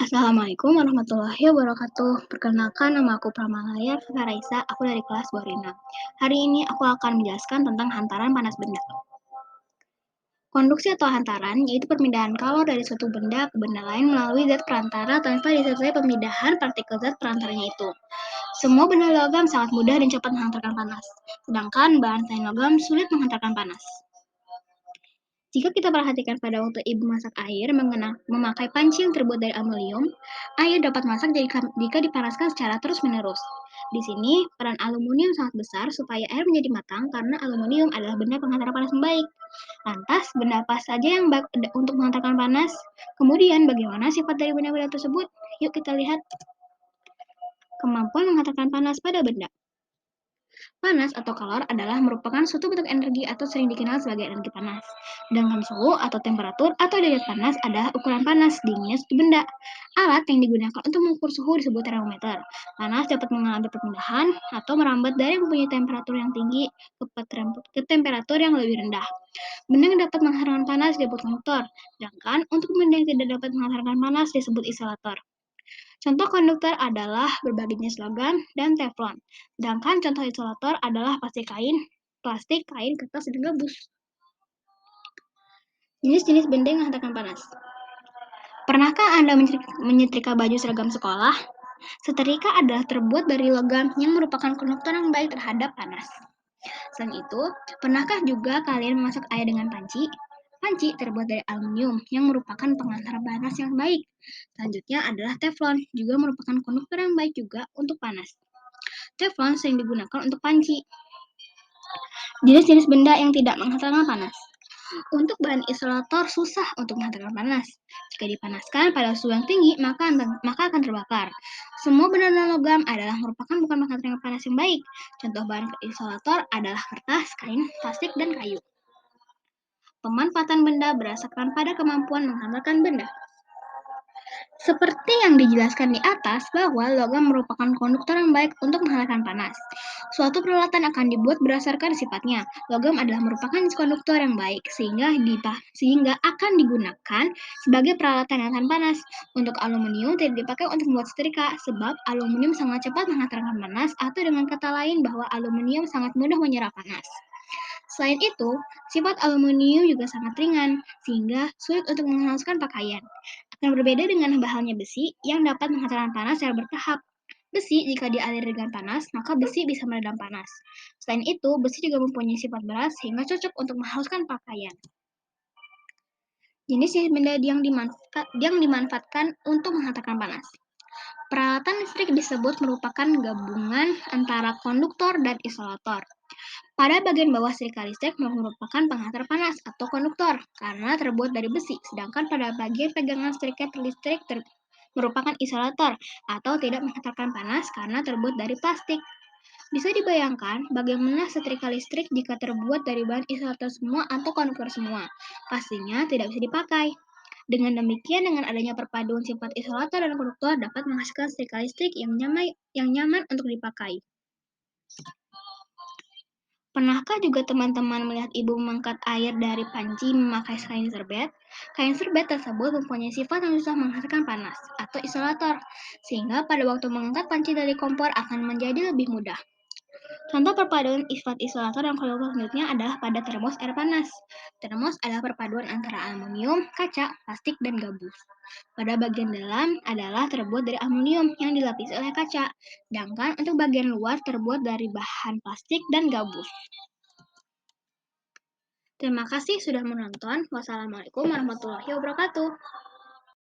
Assalamualaikum warahmatullahi wabarakatuh. Perkenalkan, nama aku Pramalaya Faraisa, aku dari kelas 26. Hari ini aku akan menjelaskan tentang hantaran panas benda. Konduksi atau hantaran yaitu perpindahan kalor dari suatu benda ke benda lain melalui zat perantara tanpa disertai pemindahan partikel zat perantaranya itu. Semua benda logam sangat mudah dan cepat menghantarkan panas, sedangkan bahan selain logam sulit menghantarkan panas. Jika kita perhatikan pada waktu ibu masak air memakai panci yang terbuat dari aluminium, air dapat masak jika dipanaskan secara terus-menerus. Di sini, peran aluminium sangat besar supaya air menjadi matang karena aluminium adalah benda penghantar panas yang baik. Lantas, benda apa saja yang baik untuk menghantarkan panas? Kemudian, bagaimana sifat dari benda-benda tersebut? Yuk kita lihat. Kemampuan menghantarkan panas pada benda. Panas atau kalor adalah merupakan suatu bentuk energi atau sering dikenal sebagai energi panas. Sedangkan suhu atau temperatur atau derajat panas adalah ukuran panas dinginnya suatu benda. Alat yang digunakan untuk mengukur suhu disebut termometer. Panas dapat mengalami perpindahan atau merambat dari mempunyai temperatur yang tinggi ke temperatur yang lebih rendah. Benda yang dapat menghantarkan panas disebut konduktor, sedangkan untuk benda yang tidak dapat menghantarkan panas disebut isolator. Contoh konduktor adalah berbagai jenis logam dan teflon, sedangkan contoh isolator adalah plastik, kain, kertas, dan gabus. Jenis-jenis benda yang menghantarkan panas. Pernahkah Anda menyetrika baju seragam sekolah? Setrika adalah terbuat dari logam yang merupakan konduktor yang baik terhadap panas. Selain itu, pernahkah juga kalian memasak air dengan panci? Panci terbuat dari aluminium yang merupakan penghantar panas yang baik. Selanjutnya adalah teflon, juga merupakan konduktor yang baik juga untuk panas. Teflon sering digunakan untuk panci. Jenis-jenis benda yang tidak menghantarkan panas. Untuk bahan isolator susah untuk menghantarkan panas. Jika dipanaskan pada suhu yang tinggi, maka akan terbakar. Semua benda non-logam adalah merupakan bukan menghantarkan panas yang baik. Contoh bahan isolator adalah kertas, kain, plastik, dan kayu. Pemanfaatan benda berdasarkan pada kemampuan menghantarkan benda. Seperti yang dijelaskan di atas, bahwa logam merupakan konduktor yang baik untuk menghantarkan panas. Suatu peralatan akan dibuat berdasarkan sifatnya. Logam adalah merupakan jenis konduktor yang baik, sehingga akan digunakan sebagai peralatan yang tahan panas. Untuk aluminium tidak dipakai untuk membuat setrika, sebab aluminium sangat cepat menghantarkan panas, atau dengan kata lain bahwa aluminium sangat mudah menyerap panas. Selain itu, sifat aluminium juga sangat ringan, sehingga sulit untuk menghaluskan pakaian. Akan berbeda dengan halnya besi yang dapat menghantarkan panas secara bertahap. Besi jika dialiri dengan panas, maka besi bisa meredam panas. Selain itu, besi juga mempunyai sifat berat sehingga cocok untuk menghaluskan pakaian. Jenis benda yang dimanfaatkan untuk menghantarkan panas. Peralatan listrik disebut merupakan gabungan antara konduktor dan isolator. Pada bagian bawah setrika listrik merupakan penghantar panas atau konduktor karena terbuat dari besi, sedangkan pada bagian pegangan setrika listrik merupakan isolator atau tidak menghantarkan panas karena terbuat dari plastik. Bisa dibayangkan bagaimana setrika listrik jika terbuat dari bahan isolator semua atau konduktor semua. Pastinya tidak bisa dipakai. Dengan demikian, dengan adanya perpaduan sifat isolator dan konduktor dapat menghasilkan setrika listrik yang nyaman untuk dipakai. Pernahkah juga teman-teman melihat ibu mengangkat air dari panci memakai kain serbet? Kain serbet tersebut mempunyai sifat yang susah menghasilkan panas atau isolator, sehingga pada waktu mengangkat panci dari kompor akan menjadi lebih mudah. Contoh perpaduan sifat isolator dan konduktor selanjutnya adalah pada termos air panas. Termos adalah perpaduan antara aluminium, kaca, plastik, dan gabus. Pada bagian dalam adalah terbuat dari aluminium yang dilapisi oleh kaca, sedangkan untuk bagian luar terbuat dari bahan plastik dan gabus. Terima kasih sudah menonton. Wassalamualaikum warahmatullahi wabarakatuh.